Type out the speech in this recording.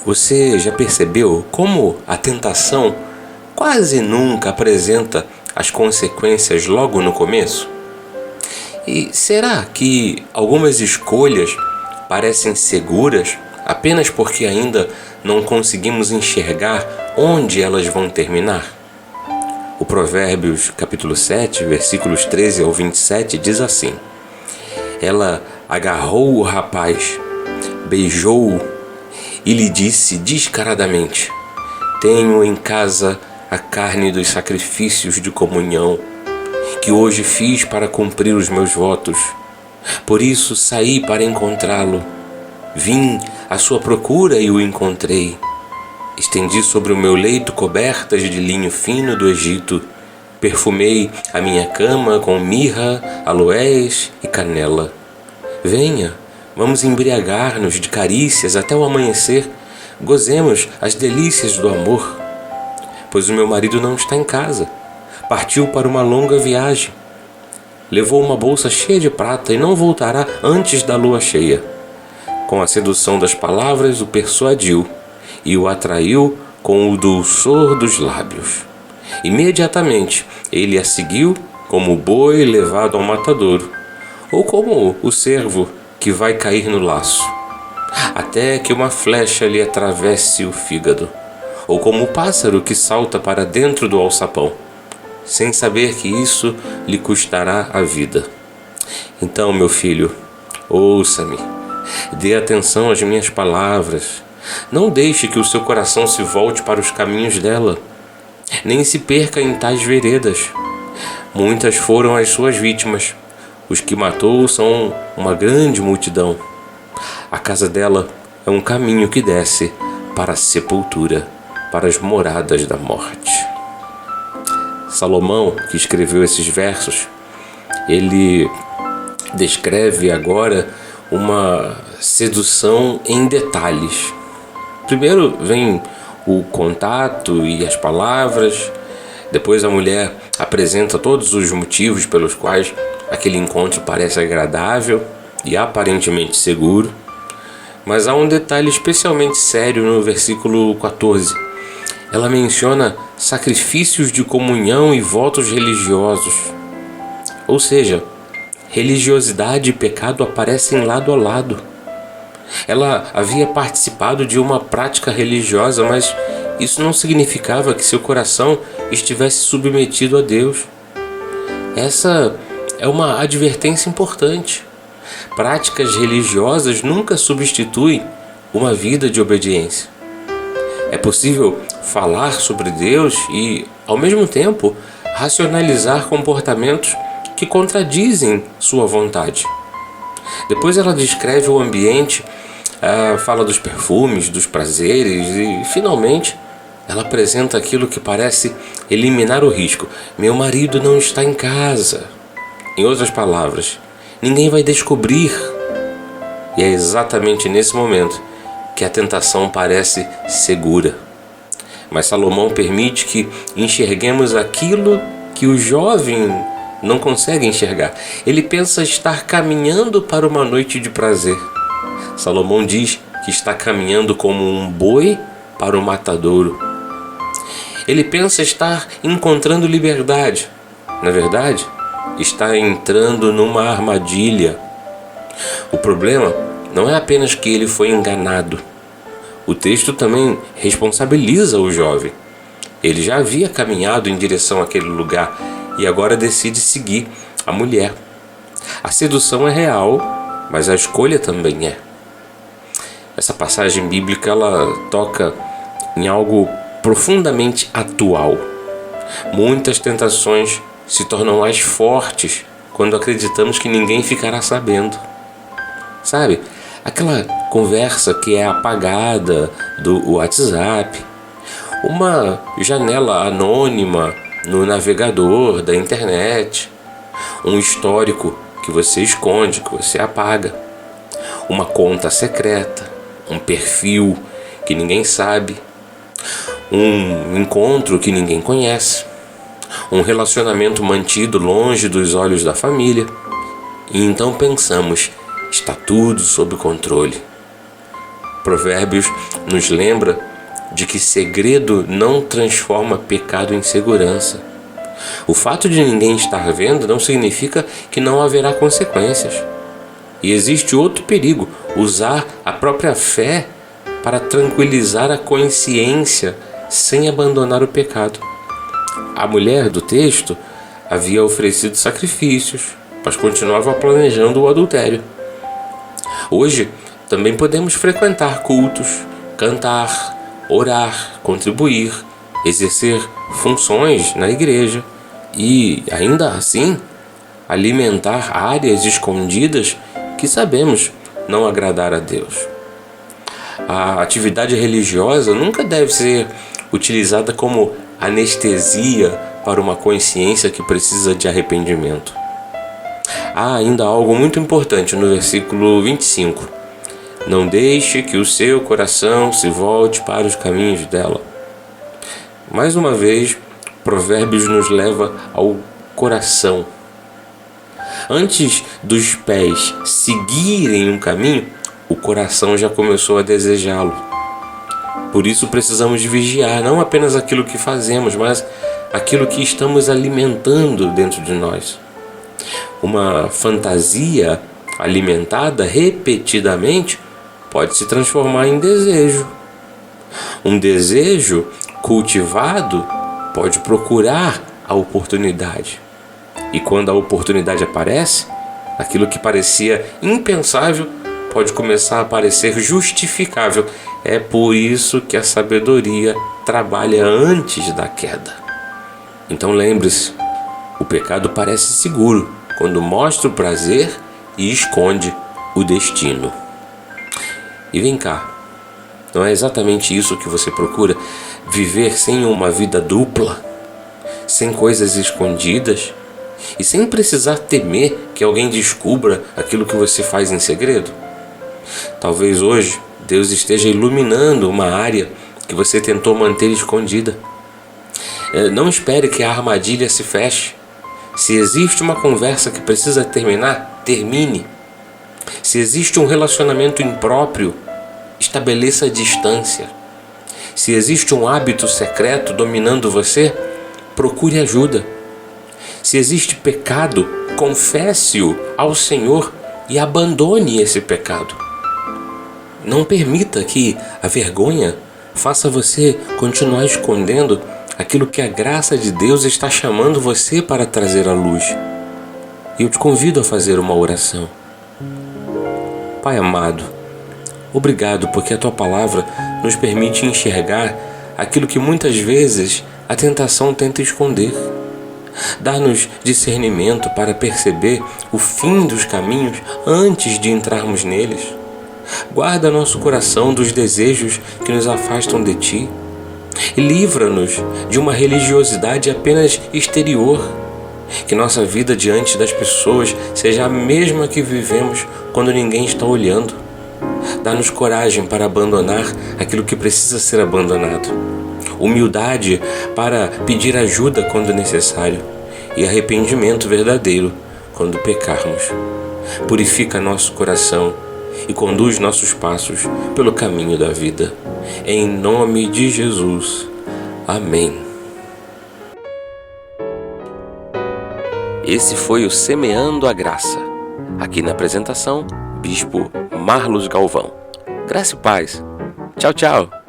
Você já percebeu como a tentação quase nunca apresenta as consequências logo no começo? E será que algumas escolhas parecem seguras apenas porque ainda não conseguimos enxergar onde elas vão terminar? O Provérbios capítulo 7, versículos 13 ao 27 diz assim: Ela agarrou o rapaz, beijou-o e lhe disse descaradamente: Tenho em casa a carne dos sacrifícios de comunhão, que hoje fiz para cumprir os meus votos. Por isso saí para encontrá-lo. Vim à sua procura e o encontrei. Estendi sobre o meu leito cobertas de linho fino do Egito. Perfumei a minha cama com mirra, aloés e canela. Venha, vamos embriagar-nos de carícias até o amanhecer. Gozemos as delícias do amor. Pois o meu marido não está em casa. Partiu para uma longa viagem. Levou uma bolsa cheia de prata e não voltará antes da lua cheia. Com a sedução das palavras o persuadiu e o atraiu com o dulçor dos lábios. Imediatamente ele a seguiu como o boi levado ao matadouro, ou como o cervo que vai cair no laço, até que uma flecha lhe atravesse o fígado, ou como o pássaro que salta para dentro do alçapão, sem saber que isso lhe custará a vida. Então, meu filho, ouça-me, dê atenção às minhas palavras. Não deixe que o seu coração se volte para os caminhos dela, nem se perca em tais veredas. Muitas foram as suas vítimas. Os que matou são uma grande multidão. A casa dela é um caminho que desce para a sepultura, para as moradas da morte. Salomão, que escreveu esses versos, ele descreve agora uma sedução em detalhes. Primeiro vem o contato e as palavras, depois a mulher apresenta todos os motivos pelos quais aquele encontro parece agradável e aparentemente seguro. Mas há um detalhe especialmente sério no versículo 14. Ela menciona sacrifícios de comunhão e votos religiosos. Ou seja, religiosidade e pecado aparecem lado a lado. Ela havia participado de uma prática religiosa, mas isso não significava que seu coração estivesse submetido a Deus. Essa é uma advertência importante. Práticas religiosas nunca substituem uma vida de obediência. É possível falar sobre Deus e, ao mesmo tempo, racionalizar comportamentos que contradizem sua vontade. Depois ela descreve o ambiente, fala dos perfumes, dos prazeres e, finalmente, ela apresenta aquilo que parece eliminar o risco. Meu marido não está em casa. Em outras palavras, ninguém vai descobrir. E é exatamente nesse momento que a tentação parece segura. Mas Salomão permite que enxerguemos aquilo que o jovem não consegue enxergar. Ele pensa estar caminhando para uma noite de prazer. Salomão diz que está caminhando como um boi para o matadouro. Ele pensa estar encontrando liberdade. Na verdade, está entrando numa armadilha. O problema não é apenas que ele foi enganado. O texto também responsabiliza o jovem. Ele já havia caminhado em direção àquele lugar e agora decide seguir a mulher. A sedução é real, mas a escolha também é. Essa passagem bíblica ela toca em algo profundamente atual. Muitas tentações se tornam mais fortes quando acreditamos que ninguém ficará sabendo. Sabe, aquela conversa que é apagada do WhatsApp, uma janela anônima no navegador da internet, um histórico que você esconde, que você apaga, uma conta secreta, um perfil que ninguém sabe, um encontro que ninguém conhece, um relacionamento mantido longe dos olhos da família. E então pensamos, está tudo sob controle. Provérbios nos lembra de que segredo não transforma pecado em segurança. O fato de ninguém estar vendo não significa que não haverá consequências. E existe outro perigo: usar a própria fé para tranquilizar a consciência sem abandonar o pecado. A mulher do texto havia oferecido sacrifícios, mas continuava planejando o adultério. Hoje, também podemos frequentar cultos, cantar, orar, contribuir, exercer funções na igreja e, ainda assim, alimentar áreas escondidas que sabemos não agradar a Deus. A atividade religiosa nunca deve ser utilizada como anestesia para uma consciência que precisa de arrependimento. Há ainda algo muito importante no versículo 25. Não deixe que o seu coração se volte para os caminhos dela. Mais uma vez, Provérbios nos leva ao coração. Antes dos pés seguirem um caminho, o coração já começou a desejá-lo. Por isso precisamos de vigiar não apenas aquilo que fazemos, mas aquilo que estamos alimentando dentro de nós. Uma fantasia alimentada repetidamente pode se transformar em desejo. Um desejo cultivado pode procurar a oportunidade. E quando a oportunidade aparece, aquilo que parecia impensável pode começar a parecer justificável. É por isso que a sabedoria trabalha antes da queda. Então lembre-se, o pecado parece seguro quando mostra o prazer e esconde o destino. E vem cá, não é exatamente isso que você procura? Viver sem uma vida dupla, sem coisas escondidas e sem precisar temer que alguém descubra aquilo que você faz em segredo? Talvez hoje Deus esteja iluminando uma área que você tentou manter escondida. Não espere que a armadilha se feche. Se existe uma conversa que precisa terminar, termine. Se existe um relacionamento impróprio, estabeleça a distância. Se existe um hábito secreto dominando você, procure ajuda. Se existe pecado, confesse-o ao Senhor e abandone esse pecado. Não permita que a vergonha faça você continuar escondendo aquilo que a graça de Deus está chamando você para trazer à luz. E eu te convido a fazer uma oração. Pai amado, obrigado porque a Tua palavra nos permite enxergar aquilo que muitas vezes a tentação tenta esconder. Dá-nos discernimento para perceber o fim dos caminhos antes de entrarmos neles. Guarda nosso coração dos desejos que nos afastam de Ti e livra-nos de uma religiosidade apenas exterior. Que nossa vida diante das pessoas seja a mesma que vivemos quando ninguém está olhando. Dá-nos coragem para abandonar aquilo que precisa ser abandonado. Humildade para pedir ajuda quando necessário e arrependimento verdadeiro quando pecarmos. Purifica nosso coração e conduz nossos passos pelo caminho da vida. Em nome de Jesus. Amém. Esse foi o Semeando a Graça. Aqui na apresentação, Bispo Marlos Galvão. Graça e paz. Tchau, tchau.